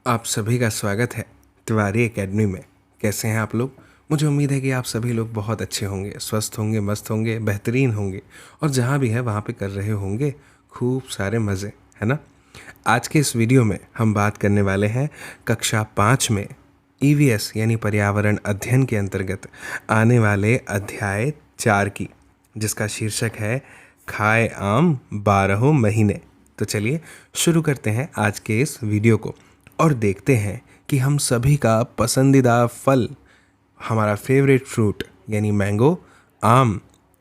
आप सभी का स्वागत है तिवारी एकेडमी में। कैसे हैं आप लोग? मुझे उम्मीद है कि आप सभी लोग बहुत अच्छे होंगे, स्वस्थ होंगे, मस्त होंगे, बेहतरीन होंगे और जहाँ भी है वहाँ पे कर रहे होंगे खूब सारे मज़े, है ना। आज के इस वीडियो में हम बात करने वाले हैं कक्षा 5 में ईवीएस यानी पर्यावरण अध्ययन के अंतर्गत आने वाले अध्याय 4 की, जिसका शीर्षक है खाए आम 12 महीने। तो चलिए शुरू करते हैं आज के इस वीडियो को और देखते हैं कि हम सभी का पसंदीदा फल, हमारा फेवरेट फ्रूट यानी मैंगो, आम,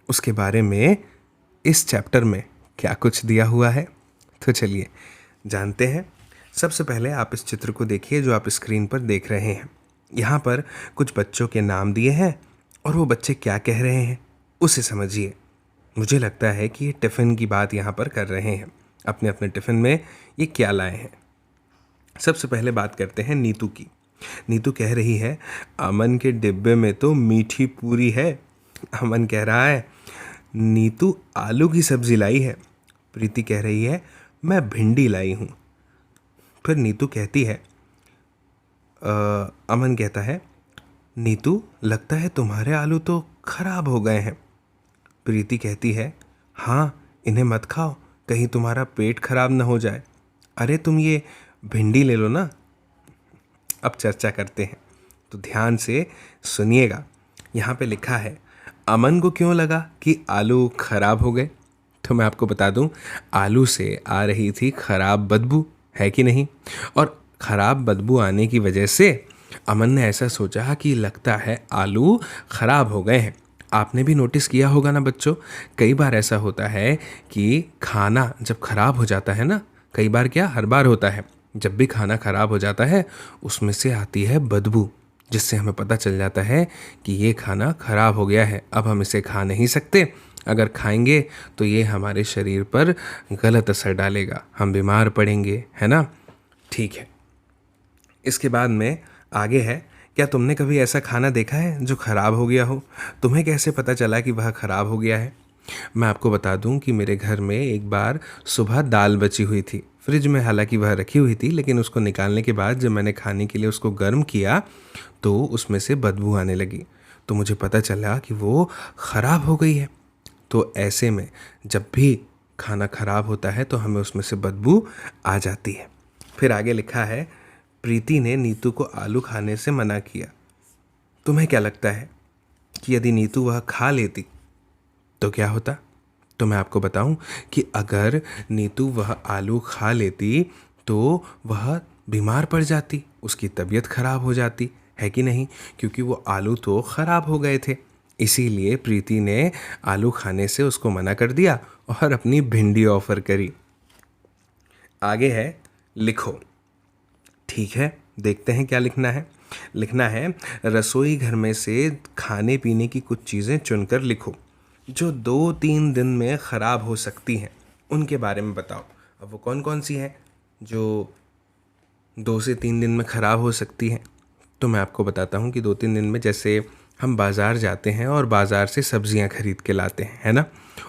उसके बारे में इस चैप्टर में क्या कुछ दिया हुआ है। तो चलिए जानते हैं। सबसे पहले आप इस चित्र को देखिए जो आप स्क्रीन पर देख रहे हैं। यहाँ पर कुछ बच्चों के नाम दिए हैं और वो बच्चे क्या कह रहे हैं उसे समझिए। मुझे लगता है कि ये टिफ़िन की बात यहाँ पर कर रहे हैं। अपने अपने टिफ़िन में ये क्या लाए हैं। सबसे पहले बात करते हैं नीतू की। नीतू कह रही है अमन के डिब्बे में तो मीठी पूरी है। अमन कह रहा है नीतू आलू की सब्जी लाई है। प्रीति कह रही है मैं भिंडी लाई हूँ। फिर नीतू कहती है अमन कहता है नीतू लगता है तुम्हारे आलू तो खराब हो गए हैं। प्रीति कहती है हाँ, इन्हें मत खाओ, कहीं तुम्हारा पेट खराब ना हो जाए। अरे तुम ये भिंडी ले लो ना। अब चर्चा करते हैं, तो ध्यान से सुनिएगा। यहाँ पे लिखा है अमन को क्यों लगा कि आलू खराब हो गए। तो मैं आपको बता दूं, आलू से आ रही थी खराब बदबू, है कि नहीं। और खराब बदबू आने की वजह से अमन ने ऐसा सोचा कि लगता है आलू खराब हो गए हैं। आपने भी नोटिस किया होगा ना बच्चों, कई बार ऐसा होता है कि खाना जब खराब हो जाता है ना, कई बार क्या हर बार होता है, जब भी खाना खराब हो जाता है उसमें से आती है बदबू, जिससे हमें पता चल जाता है कि ये खाना खराब हो गया है, अब हम इसे खा नहीं सकते। अगर खाएंगे तो ये हमारे शरीर पर गलत असर डालेगा, हम बीमार पड़ेंगे, है ना। ठीक है, इसके बाद में आगे है, क्या तुमने कभी ऐसा खाना देखा है जो ख़राब हो गया हो? तुम्हें कैसे पता चला कि वह ख़राब हो गया है? मैं आपको बता दूं कि मेरे घर में एक बार सुबह दाल बची हुई थी फ्रिज में, हालांकि वह रखी हुई थी, लेकिन उसको निकालने के बाद जब मैंने खाने के लिए उसको गर्म किया तो उसमें से बदबू आने लगी। तो मुझे पता चला कि वो ख़राब हो गई है। तो ऐसे में जब भी खाना ख़राब होता है तो हमें उसमें से बदबू आ जाती है। फिर आगे लिखा है प्रीति ने नीतू को आलू खाने से मना किया। तुम्हें क्या लगता है कि यदि नीतू वह खा लेती तो क्या होता? तो मैं आपको बताऊं कि अगर नीतू वह आलू खा लेती तो वह बीमार पड़ जाती, उसकी तबीयत खराब हो जाती, है कि नहीं, क्योंकि वो आलू तो खराब हो गए थे। इसीलिए प्रीति ने आलू खाने से उसको मना कर दिया और अपनी भिंडी ऑफर करी। आगे है लिखो। ठीक है, देखते हैं क्या लिखना है। लिखना है रसोई घर में से खाने पीने की कुछ चीज़ें चुनकर लिखो जो 2-3 दिन में ख़राब हो सकती हैं, उनके बारे में बताओ। अब वो कौन कौन सी हैं जो 2 से 3 दिन में ख़राब हो सकती हैं? तो मैं आपको बताता हूँ कि 2-3 दिन में, जैसे हम बाज़ार जाते हैं और बाज़ार से सब्ज़ियाँ ख़रीद के लाते हैं, है ना।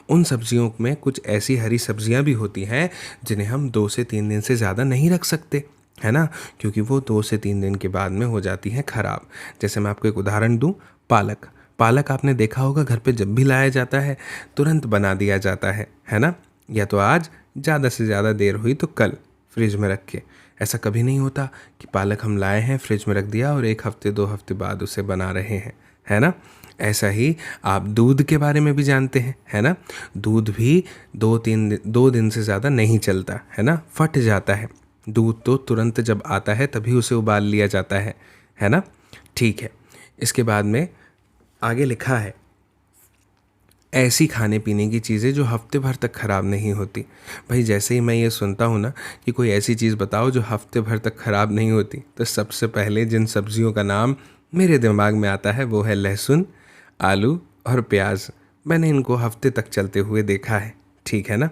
उन सब्ज़ियों में कुछ ऐसी हरी सब्ज़ियाँ भी होती हैं जिन्हें हम 2 से 3 दिन से ज़्यादा नहीं रख सकते, है ना, क्योंकि वो 2 से 3 दिन के बाद में हो जाती हैं ख़राब। जैसे मैं आपको एक उदाहरण दूँ, पालक। पालक आपने देखा होगा घर पे जब भी लाया जाता है तुरंत बना दिया जाता है ना। या तो आज ज़्यादा से ज़्यादा देर हुई तो कल फ्रिज में रख के। ऐसा कभी नहीं होता कि पालक हम लाए हैं फ्रिज में रख दिया और 1 हफ्ते 2 हफ्ते बाद उसे बना रहे हैं, है ना। ऐसा ही आप दूध के बारे में भी जानते हैं, है ना। दूध भी 2 दिन से ज़्यादा नहीं चलता, है ना, फट जाता है। दूध तो तुरंत जब आता है तभी उसे उबाल लिया जाता है ना। ठीक है, इसके बाद में आगे लिखा है ऐसी खाने पीने की चीज़ें जो हफ्ते भर तक ख़राब नहीं होती। भाई जैसे ही मैं ये सुनता हूँ ना कि कोई ऐसी चीज़ बताओ जो हफ्ते भर तक ख़राब नहीं होती, तो सबसे पहले जिन सब्जियों का नाम मेरे दिमाग में आता है वो है लहसुन, आलू और प्याज। मैंने इनको हफ्ते तक चलते हुए देखा है, ठीक है ना।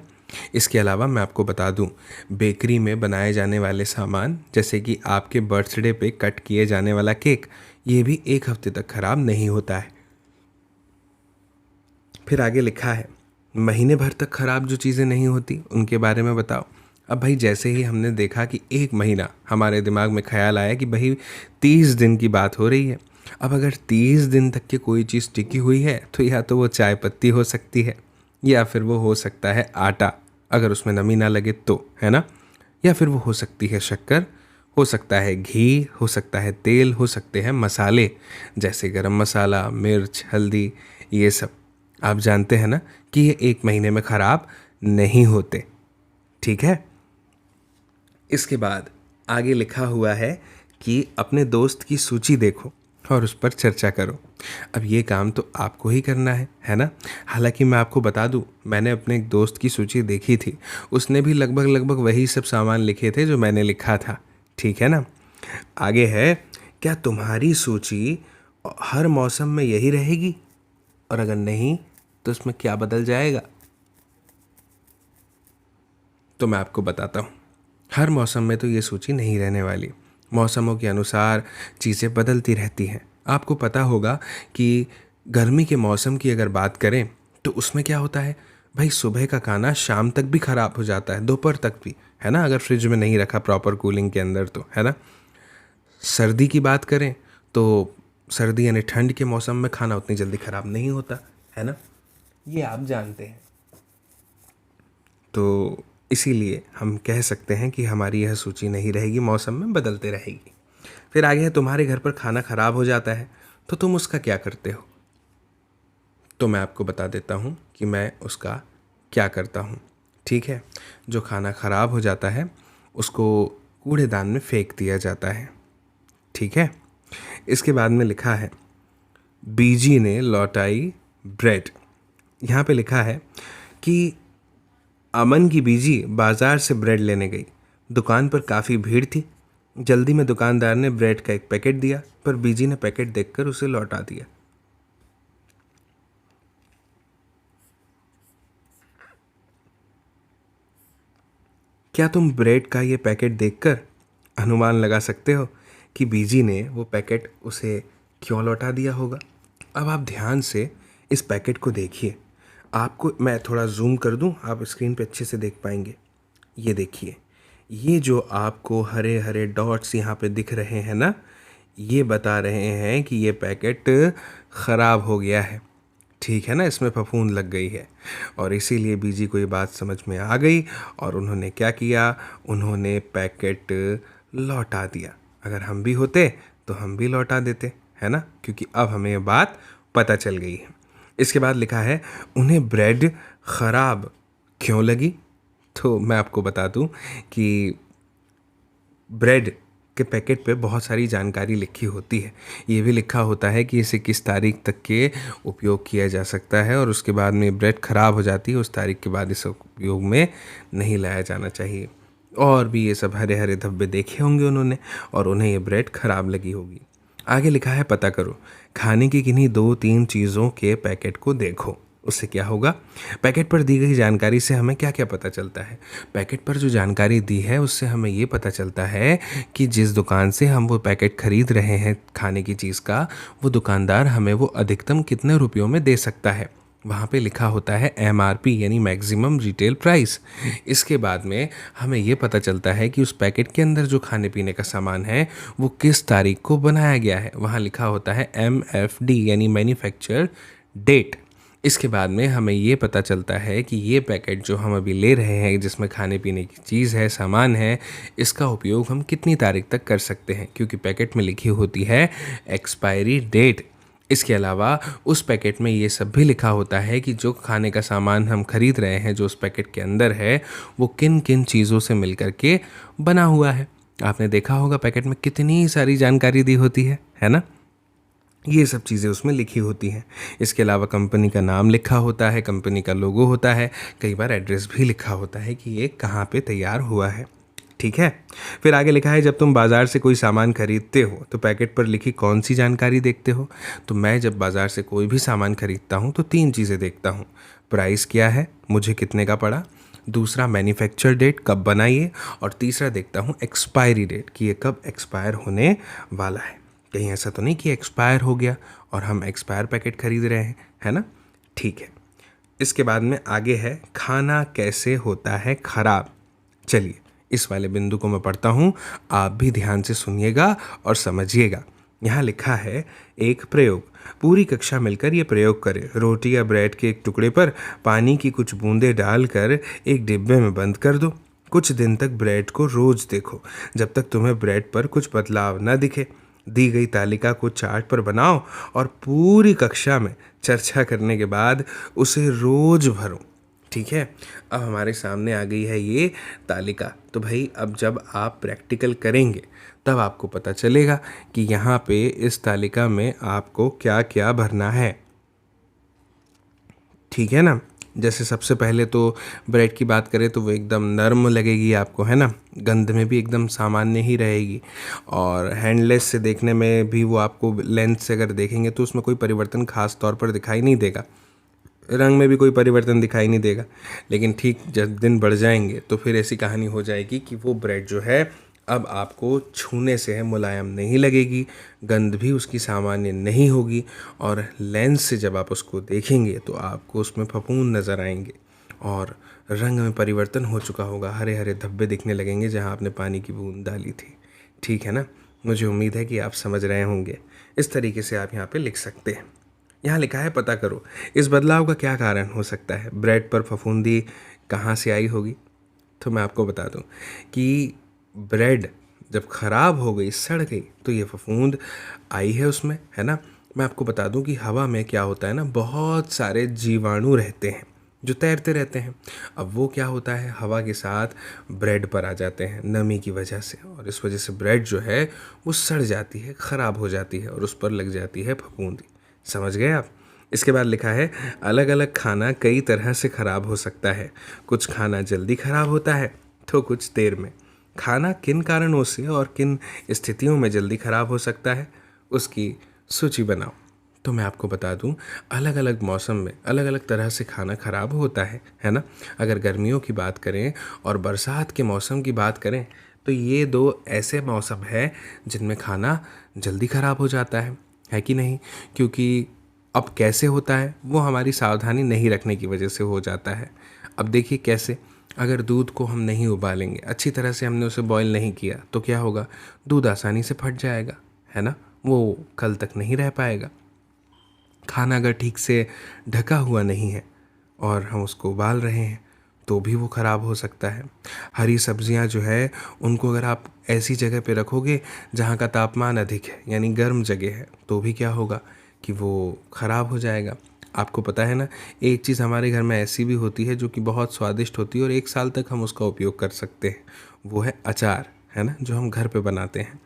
इसके अलावा मैं आपको बता दूं, बेकरी में बनाए जाने वाले सामान जैसे कि आपके बर्थडे पे कट किए जाने वाला केक, ये भी 1 हफ्ते तक ख़राब नहीं होता है। फिर आगे लिखा है महीने भर तक ख़राब जो चीज़ें नहीं होती उनके बारे में बताओ। अब भाई जैसे ही हमने देखा कि 1 महीना, हमारे दिमाग में ख्याल आया कि भाई 30 दिन की बात हो रही है। अब अगर 30 दिन तक की कोई चीज़ टिकी हुई है तो या तो वो चाय पत्ती हो सकती है, या फिर वो हो सकता है आटा, अगर उसमें नमी ना लगे तो, है ना, या फिर वो हो सकती है शक्कर, हो सकता है घी, हो सकता है तेल, हो सकते हैं मसाले जैसे गरम मसाला, मिर्च, हल्दी, ये सब। आप जानते हैं ना कि ये 1 महीने में ख़राब नहीं होते। ठीक है। इसके बाद आगे लिखा हुआ है कि अपने दोस्त की सूची देखो और उस पर चर्चा करो। अब ये काम तो आपको ही करना है ना। हालांकि मैं आपको बता दूं, मैंने अपने एक दोस्त की सूची देखी थी, उसने भी लगभग लगभग वही सब सामान लिखे थे जो मैंने लिखा था। ठीक है ना। आगे है, क्या तुम्हारी सूची हर मौसम में यही रहेगी, और अगर नहीं तो उसमें क्या बदल जाएगा। तो मैं आपको बताता हूँ, हर मौसम में तो ये सूची नहीं रहने वाली। मौसमों के अनुसार चीज़ें बदलती रहती हैं। आपको पता होगा कि गर्मी के मौसम की अगर बात करें तो उसमें क्या होता है भाई, सुबह का खाना शाम तक भी ख़राब हो जाता है, दोपहर तक भी, है ना, अगर फ्रिज में नहीं रखा प्रॉपर कूलिंग के अंदर तो, है ना। सर्दी की बात करें तो सर्दी यानी ठंड के मौसम में खाना उतनी जल्दी ख़राब नहीं होता, है ना, ये आप जानते हैं। तो इसीलिए हम कह सकते हैं कि हमारी यह सूची नहीं रहेगी, मौसम में बदलते रहेगी। फिर आगे है, तुम्हारे घर पर खाना ख़राब हो जाता है तो तुम उसका क्या करते हो। तो मैं आपको बता देता हूँ कि मैं उसका क्या करता हूँ। ठीक है। जो खाना ख़राब हो जाता है उसको कूड़ेदान में फेंक दिया जाता है। ठीक है। इसके बाद में लिखा है, बीजी ने लौटाई ब्रेड। यहाँ पे लिखा है कि अमन की बीजी बाजार से ब्रेड लेने गई। दुकान पर काफ़ी भीड़ थी। जल्दी में दुकानदार ने ब्रेड का एक पैकेट दिया, पर बीजी ने पैकेट देखकर उसे लौटा दिया। क्या तुम ब्रेड का ये पैकेट देखकर अनुमान लगा सकते हो कि बीजी ने वो पैकेट उसे क्यों लौटा दिया होगा। अब आप ध्यान से इस पैकेट को देखिए। आपको मैं थोड़ा जूम कर दूं, आप स्क्रीन पे अच्छे से देख पाएंगे। ये देखिए, ये जो आपको हरे हरे डॉट्स यहाँ पे दिख रहे हैं ना, ये बता रहे हैं कि ये पैकेट ख़राब हो गया है। ठीक है ना, इसमें फफूंद लग गई है। और इसीलिए बीजी को ये बात समझ में आ गई और उन्होंने क्या किया, उन्होंने पैकेट लौटा दिया। अगर हम भी होते तो हम भी लौटा देते, है ना, क्योंकि अब हमें ये बात पता चल गई है। इसके बाद लिखा है, उन्हें ब्रेड ख़राब क्यों लगी। तो मैं आपको बता दूं कि ब्रेड के पैकेट पे बहुत सारी जानकारी लिखी होती है। ये भी लिखा होता है कि इसे किस तारीख तक के उपयोग किया जा सकता है, और उसके बाद में ब्रेड ख़राब हो जाती है, उस तारीख के बाद इसे उपयोग में नहीं लाया जाना चाहिए। और भी ये सब हरे हरे धब्बे देखे होंगे उन्होंने, और उन्हें ये ब्रेड ख़राब लगी होगी। आगे लिखा है, पता करो, खाने की किन्हीं 2-3 चीज़ों के पैकेट को देखो। उससे क्या होगा, पैकेट पर दी गई जानकारी से हमें क्या क्या पता चलता है। पैकेट पर जो जानकारी दी है उससे हमें ये पता चलता है कि जिस दुकान से हम वो पैकेट खरीद रहे हैं खाने की चीज़ का, वो दुकानदार हमें वो अधिकतम कितने रुपयों में दे सकता है। वहाँ पे लिखा होता है MRP यानी मैक्सिमम रिटेल प्राइस। इसके बाद में हमें ये पता चलता है कि उस पैकेट के अंदर जो खाने पीने का सामान है वो किस तारीख को बनाया गया है। वहाँ लिखा होता है MFD यानी मैन्युफैक्चर डेट। इसके बाद में हमें ये पता चलता है कि ये पैकेट जो हम अभी ले रहे हैं, जिसमें खाने पीने की चीज़ है, सामान है, इसका उपयोग हम कितनी तारीख तक कर सकते हैं, क्योंकि पैकेट में लिखी होती है एक्सपायरी डेट। इसके अलावा उस पैकेट में ये सब भी लिखा होता है कि जो खाने का सामान हम खरीद रहे हैं, जो उस पैकेट के अंदर है, वो किन किन चीज़ों से मिल कर के बना हुआ है। आपने देखा होगा पैकेट में कितनी सारी जानकारी दी होती है ना। ये सब चीज़ें उसमें लिखी होती हैं। इसके अलावा कंपनी का नाम लिखा होता है, कंपनी का लोगो होता है, कई बार एड्रेस भी लिखा होता है कि ये कहाँ पे तैयार हुआ है। ठीक है। फिर आगे लिखा है, जब तुम बाज़ार से कोई सामान खरीदते हो तो पैकेट पर लिखी कौन सी जानकारी देखते हो। तो मैं जब बाज़ार से कोई भी सामान खरीदता हूँ तो 3 चीज़ें देखता हूँ। प्राइस क्या है, मुझे कितने का पड़ा, दूसरा मैन्युफैक्चर डेट कब बनाई है, और तीसरा देखता हूँ एक्सपायरी डेट कि ये कब एक्सपायर होने वाला है। कहीं ऐसा तो नहीं कि एक्सपायर हो गया और हम एक्सपायर पैकेट खरीद रहे हैं, है ना। ठीक है। इसके बाद में आगे है, खाना कैसे होता है ख़राब। चलिए इस वाले बिंदु को मैं पढ़ता हूँ, आप भी ध्यान से सुनिएगा और समझिएगा। यहाँ लिखा है एक प्रयोग। पूरी कक्षा मिलकर ये प्रयोग करें। रोटी या ब्रेड के एक टुकड़े पर पानी की कुछ बूंदें डालकर एक डिब्बे में बंद कर दो। कुछ दिन तक ब्रेड को रोज देखो जब तक तुम्हें ब्रेड पर कुछ बदलाव न दिखे। दी गई तालिका को चार्ट पर बनाओ और पूरी कक्षा में चर्चा करने के बाद उसे रोज भरो। ठीक है, अब हमारे सामने आ गई है ये तालिका। तो भाई अब जब आप प्रैक्टिकल करेंगे तब आपको पता चलेगा कि यहाँ पे इस तालिका में आपको क्या क्या भरना है। ठीक है ना। जैसे सबसे पहले तो ब्रेड की बात करें तो वो एकदम नर्म लगेगी आपको, है ना, गंध में भी एकदम सामान्य ही रहेगी, और हैंडलेस से देखने में भी वो आपको लेंथ से अगर देखेंगे तो उसमें कोई परिवर्तन खास तौर पर दिखाई नहीं देगा, रंग में भी कोई परिवर्तन दिखाई नहीं देगा। लेकिन ठीक जब दिन बढ़ जाएंगे तो फिर ऐसी कहानी हो जाएगी कि वो ब्रेड जो है अब आपको छूने से है मुलायम नहीं लगेगी, गंध भी उसकी सामान्य नहीं होगी, और लेंस से जब आप उसको देखेंगे तो आपको उसमें फफूंद नज़र आएंगे और रंग में परिवर्तन हो चुका होगा, हरे हरे धब्बे दिखने लगेंगे जहां आपने पानी की बूंद डाली थी। ठीक है ना। मुझे उम्मीद है कि आप समझ रहे होंगे। इस तरीके से आप यहाँ पे लिख सकते हैं। यहाँ लिखा है पता करो इस बदलाव का क्या कारण हो सकता है। ब्रेड पर फफूंदी कहाँ से आई होगी? तो मैं आपको बता दूं कि ब्रेड जब ख़राब हो गई, सड़ गई, तो ये फफूंद आई है उसमें, है ना। मैं आपको बता दूं कि हवा में क्या होता है ना, बहुत सारे जीवाणु रहते हैं जो तैरते रहते हैं। अब वो क्या होता है, हवा के साथ ब्रेड पर आ जाते हैं नमी की वजह से, और इस वजह से ब्रेड जो है वो सड़ जाती है, ख़राब हो जाती है और उस पर लग जाती है फफूंदी। समझ गए आप। इसके बाद लिखा है अलग अलग खाना कई तरह से ख़राब हो सकता है। कुछ खाना जल्दी ख़राब होता है तो कुछ देर में। खाना किन कारणों से और किन स्थितियों में जल्दी ख़राब हो सकता है उसकी सूची बनाओ। तो मैं आपको बता दूं अलग अलग मौसम में अलग अलग तरह से खाना ख़राब होता है ना। अगर गर्मियों की बात करें और बरसात के मौसम की बात करें तो ये दो ऐसे मौसम है जिनमें खाना जल्दी ख़राब हो जाता है कि नहीं। क्योंकि अब कैसे होता है वो हमारी सावधानी नहीं रखने की वजह से हो जाता है। अब देखिए कैसे, अगर दूध को हम नहीं उबालेंगे, अच्छी तरह से हमने उसे बॉईल नहीं किया, तो क्या होगा, दूध आसानी से फट जाएगा, है ना, वो कल तक नहीं रह पाएगा। खाना अगर ठीक से ढका हुआ नहीं है और हम उसको उबाल रहे हैं तो भी वो ख़राब हो सकता है। हरी सब्जियां जो है उनको अगर आप ऐसी जगह पे रखोगे जहाँ का तापमान अधिक है, यानी गर्म जगह है, तो भी क्या होगा कि वो ख़राब हो जाएगा। आपको पता है ना, एक चीज़ हमारे घर में ऐसी भी होती है जो कि बहुत स्वादिष्ट होती है और 1 साल तक हम उसका उपयोग कर सकते हैं, वो है अचार, है ना, जो हम घर पे बनाते हैं।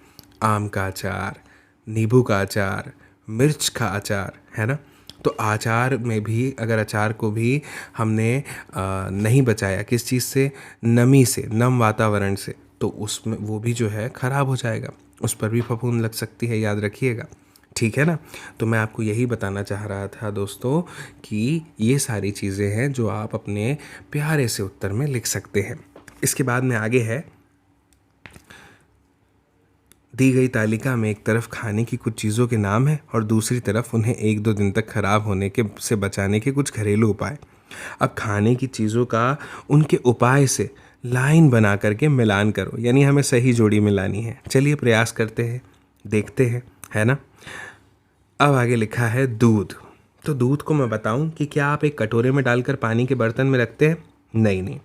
आम का अचार, नींबू का अचार, मिर्च का अचार, है ना। तो अचार में भी अगर अचार को भी हमने नहीं बचाया किस चीज़ से, नमी से, नम वातावरण से, तो उसमें वो भी जो है ख़राब हो जाएगा, उस पर भी फफूंद लग सकती है, याद रखिएगा। ठीक है ना। तो मैं आपको यही बताना चाह रहा था दोस्तों कि ये सारी चीज़ें हैं जो आप अपने प्यारे से उत्तर में लिख सकते हैं। इसके बाद में आगे है, दी गई तालिका में एक तरफ खाने की कुछ चीज़ों के नाम हैं और दूसरी तरफ उन्हें 1-2 दिन तक खराब होने के से बचाने के कुछ घरेलू उपाय। अब खाने की चीज़ों का उनके उपाय से लाइन बना करके मिलान करो, यानी हमें सही जोड़ी मिलानी है। चलिए प्रयास करते हैं, देखते हैं, है ना। अब आगे लिखा है दूध। तो दूध को मैं बताऊं कि क्या आप एक कटोरे में डालकर पानी के बर्तन में रखते हैं? नहीं नहीं।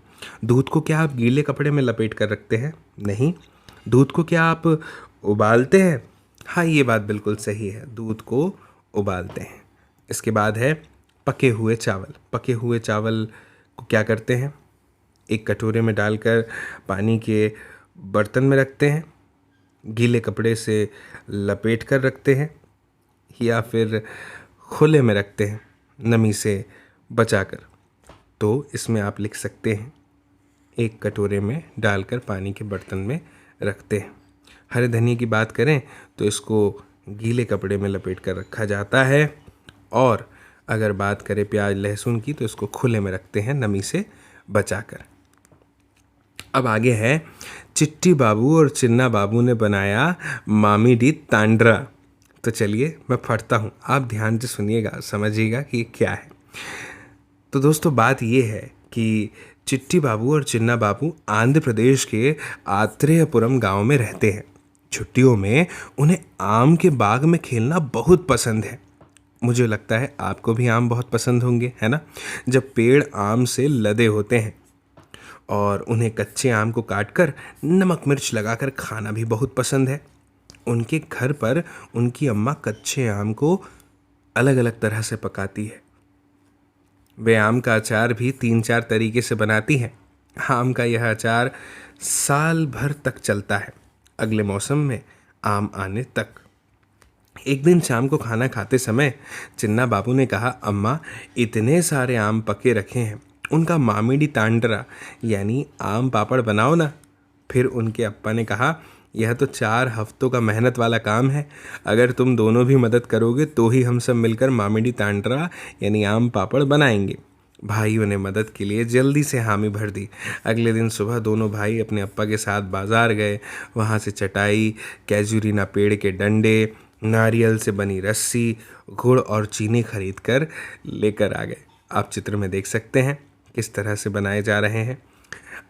दूध को क्या आप गीले कपड़े में लपेट कर रखते हैं? नहीं। दूध को क्या आप उबालते हैं? हाँ, ये बात बिल्कुल सही है, दूध को उबालते हैं। इसके बाद है पके हुए चावल। पके हुए चावल को क्या करते हैं? एक कटोरे में डालकर पानी के बर्तन में रखते हैं, गीले कपड़े से लपेट कर रखते हैं, या फिर खुले में रखते हैं नमी से बचाकर। तो इसमें आप लिख सकते हैं एक कटोरे में डालकर पानी के बर्तन में रखते हैं। हरे धनिया की बात करें तो इसको गीले कपड़े में लपेट कर रखा जाता है, और अगर बात करें प्याज लहसुन की तो इसको खुले में रखते हैं नमी से बचाकर। अब आगे है, चिट्टी बाबू और चिन्ना बाबू ने बनाया मामी डी तांड्रा। तो चलिए मैं पढ़ता हूँ, आप ध्यान से सुनिएगा, समझिएगा कि ये क्या है। तो दोस्तों बात ये है कि चिट्टी बाबू और चिन्ना बाबू आंध्र प्रदेश के आत्रेयपुरम गांव में रहते हैं। छुट्टियों में उन्हें आम के बाग में खेलना बहुत पसंद है। मुझे लगता है आपको भी आम बहुत पसंद होंगे, है ना? जब पेड़ आम से लदे होते हैं और उन्हें कच्चे आम को काटकर नमक मिर्च लगाकर खाना भी बहुत पसंद है। उनके घर पर उनकी अम्मा कच्चे आम को अलग अलग तरह से पकाती है। वे आम का अचार भी 3-4 तरीके से बनाती हैं। आम का यह अचार साल भर तक चलता है, अगले मौसम में आम आने तक। एक दिन शाम को खाना खाते समय चिन्ना बाबू ने कहा, अम्मा इतने सारे आम पके रखे हैं, उनका मामिडी तांडरा यानी आम पापड़ बनाओ ना। फिर उनके अप्पा ने कहा, यह तो 4 हफ्तों का मेहनत वाला काम है। अगर तुम दोनों भी मदद करोगे तो ही हम सब मिलकर मामिडी तांडरा यानी आम पापड़ बनाएंगे। भाइयों ने मदद के लिए जल्दी से हामी भर दी। अगले दिन सुबह दोनों भाई अपने अप्पा के साथ बाजार गए। वहाँ से चटाई, कैजुरीना पेड़ के डंडे, नारियल से बनी रस्सी, गुड़ और चीनी खरीद कर लेकर आ गए। आप चित्र में देख सकते हैं किस तरह से बनाए जा रहे हैं।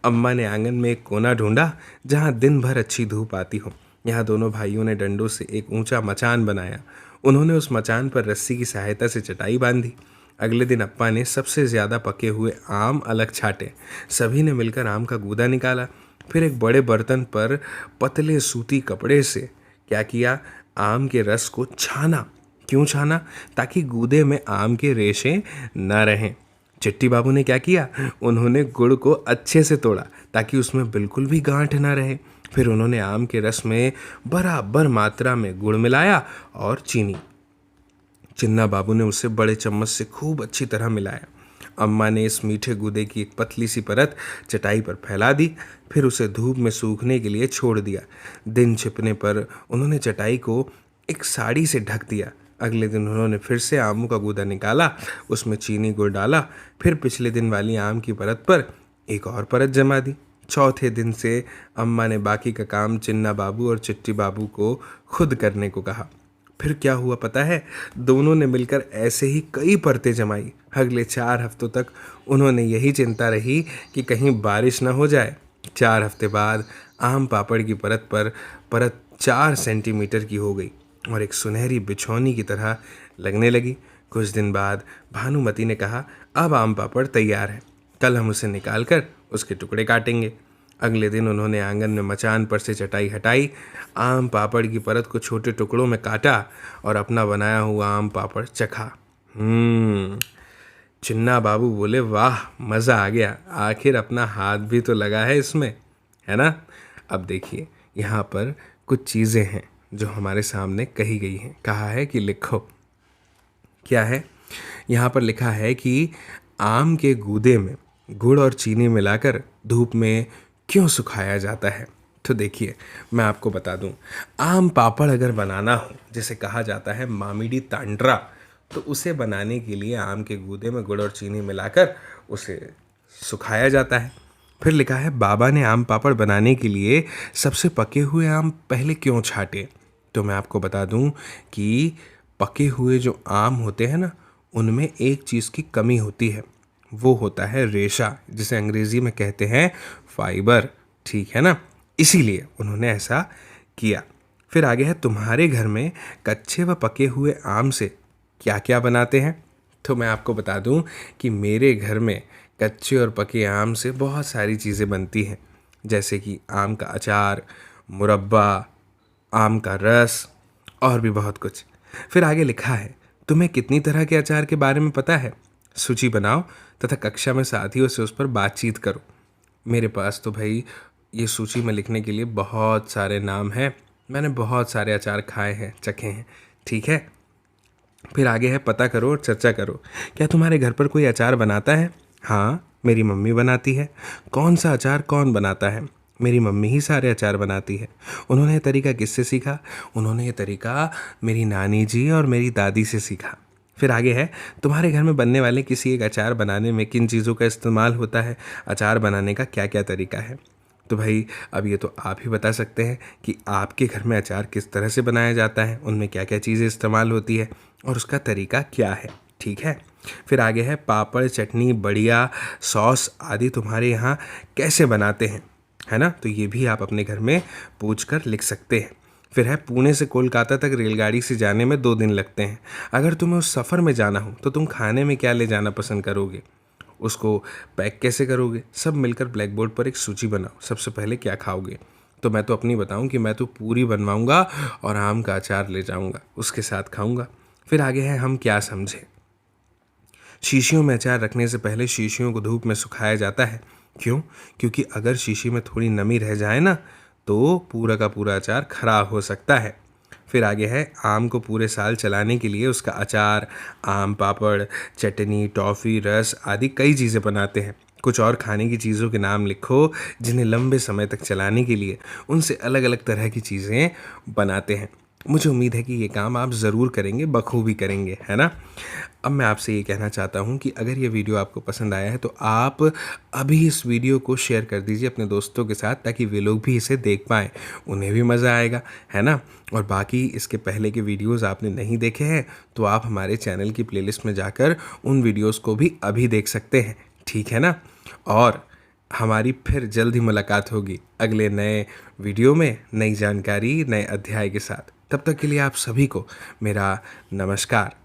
अम्मा ने आंगन में एक कोना ढूंढा जहाँ दिन भर अच्छी धूप आती हो। यहाँ दोनों भाइयों ने डंडों से एक ऊंचा मचान बनाया। उन्होंने उस मचान पर रस्सी की सहायता से चटाई बांधी। अगले दिन अप्पा ने सबसे ज़्यादा पके हुए आम अलग छाटे। सभी ने मिलकर आम का गूदा निकाला। फिर एक बड़े बर्तन पर पतले सूती कपड़े से क्या किया, आम के रस को छाना। क्यों छाना? ताकि गूदे में आम के रेशे न रहें। चिट्टी बाबू ने क्या किया, उन्होंने गुड़ को अच्छे से तोड़ा ताकि उसमें बिल्कुल भी गांठ ना रहे। फिर उन्होंने आम के रस में बराबर मात्रा में गुड़ मिलाया और चीनी। चिन्ना बाबू ने उसे बड़े चम्मच से खूब अच्छी तरह मिलाया। अम्मा ने इस मीठे गूदे की एक पतली सी परत चटाई पर फैला दी। फिर उसे धूप में सूखने के लिए छोड़ दिया। दिन छिपने पर उन्होंने चटाई को एक साड़ी से ढक दिया। अगले दिन उन्होंने फिर से आमों का गूदा निकाला, उसमें चीनी गुड़ डाला। फिर पिछले दिन वाली आम की परत पर एक और परत जमा दी। चौथे दिन से अम्मा ने बाकी का काम चिन्ना बाबू और चिट्टी बाबू को खुद करने को कहा। फिर क्या हुआ पता है, दोनों ने मिलकर ऐसे ही कई परतें जमाई। अगले 4 हफ्तों तक उन्होंने यही चिंता रही कि कहीं बारिश न हो जाए। 4 हफ्ते बाद आम पापड़ की परत 4 सेंटीमीटर की हो गई और एक सुनहरी बिछौनी की तरह लगने लगी। कुछ दिन बाद भानुमति ने कहा, अब आम पापड़ तैयार है, कल हम उसे निकाल कर उसके टुकड़े काटेंगे। अगले दिन उन्होंने आंगन में मचान पर से चटाई हटाई, आम पापड़ की परत को छोटे टुकड़ों में काटा और अपना बनाया हुआ आम पापड़ चखा। चिन्ना बाबू बोले, वाह मज़ा आ गया, आखिर अपना हाथ भी तो लगा है इसमें, है ना? अब देखिए यहाँ पर कुछ चीज़ें हैं जो हमारे सामने कही गई हैं। कहा है कि लिखो। क्या है? यहाँ पर लिखा है कि आम के गूदे में गुड़ और चीनी मिलाकर धूप में क्यों सुखाया जाता है। तो देखिए मैं आपको बता दूं, आम पापड़ अगर बनाना हो, जिसे कहा जाता है मामिडी तांड्रा, तो उसे बनाने के लिए आम के गूदे में गुड़ और चीनी मिलाकर उसे सुखाया जाता है। फिर लिखा है, बाबा ने आम पापड़ बनाने के लिए सबसे पके हुए आम पहले क्यों छाटे। तो मैं आपको बता दूं कि पके हुए जो आम होते हैं ना, उनमें एक चीज़ की कमी होती है, वो होता है रेशा, जिसे अंग्रेज़ी में कहते हैं फाइबर। ठीक है ना? इसीलिए उन्होंने ऐसा किया। फिर आगे है, तुम्हारे घर में कच्चे व पके हुए आम से क्या क्या बनाते हैं। तो मैं आपको बता दूं कि मेरे घर में कच्चे और पके आम से बहुत सारी चीज़ें बनती हैं, जैसे कि आम का अचार, मुरब्बा, आम का रस और भी बहुत कुछ। फिर आगे लिखा है, तुम्हें कितनी तरह के अचार के बारे में पता है? सूची बनाओ तथा कक्षा में साथियों से उस पर बातचीत करो। मेरे पास तो भाई ये सूची में लिखने के लिए बहुत सारे नाम हैं। मैंने बहुत सारे अचार खाए हैं, चखे हैं। ठीक है? फिर आगे है, पता करो और चर्चा करो। क्या तुम्हारे घर पर कोई अचार बनाता है? हाँ, मेरी मम्मी बनाती है। कौन सा अचार कौन बनाता है? मेरी मम्मी ही सारे अचार बनाती है। उन्होंने ये तरीका किससे सीखा? उन्होंने ये तरीका मेरी नानी जी और मेरी दादी से सीखा। फिर आगे है, तुम्हारे घर में बनने वाले किसी एक अचार बनाने में किन चीज़ों का इस्तेमाल होता है? अचार बनाने का क्या क्या तरीका है? तो भाई अब ये तो आप ही बता सकते हैं कि आपके घर में अचार किस तरह से बनाया जाता है, उनमें क्या क्या चीज़ें इस्तेमाल होती है और उसका तरीका क्या है। ठीक है। फिर आगे है पापड़, चटनी, बढ़िया, सॉस आदि तुम्हारे यहाँ कैसे बनाते हैं, है ना। तो ये भी आप अपने घर में पूछ कर लिख सकते हैं। फिर है पुणे से कोलकाता तक रेलगाड़ी से जाने में 2 दिन लगते हैं। अगर तुम्हें उस सफ़र में जाना हो तो तुम खाने में क्या ले जाना पसंद करोगे, उसको पैक कैसे करोगे। सब मिलकर ब्लैक बोर्ड पर एक सूची बनाओ। सबसे पहले क्या खाओगे। तो मैं तो अपनी बताऊं कि मैं तो पूरी बनवाऊंगा और आम का अचार ले जाऊंगा, उसके साथ खाऊंगा। फिर आगे है हम क्या समझे। शीशियों में अचार रखने से पहले शीशियों को धूप में सुखाया जाता है। क्यों? क्योंकि अगर शीशी में थोड़ी नमी रह जाए ना तो पूरा का पूरा अचार खराब हो सकता है। फिर आगे है आम को पूरे साल चलाने के लिए उसका अचार, आम पापड़, चटनी, टॉफ़ी, रस आदि कई चीज़ें बनाते हैं। कुछ और खाने की चीज़ों के नाम लिखो जिन्हें लंबे समय तक चलाने के लिए उनसे अलग अलग तरह की चीज़ें बनाते हैं। मुझे उम्मीद है कि ये काम आप ज़रूर करेंगे, बखूबी करेंगे, है ना। अब मैं आपसे ये कहना चाहता हूँ कि अगर ये वीडियो आपको पसंद आया है तो आप अभी इस वीडियो को शेयर कर दीजिए अपने दोस्तों के साथ, ताकि वे लोग भी इसे देख पाएँ, उन्हें भी मज़ा आएगा, है ना। और बाकी इसके पहले के वीडियोस आपने नहीं देखे हैं तो आप हमारे चैनल की प्लेलिस्ट में जाकर उन वीडियोस को भी अभी देख सकते हैं, ठीक है ना। और हमारी फिर जल्द ही मुलाकात होगी अगले नए वीडियो में, नई जानकारी, नए अध्याय के साथ। तब तक के लिए आप सभी को मेरा नमस्कार।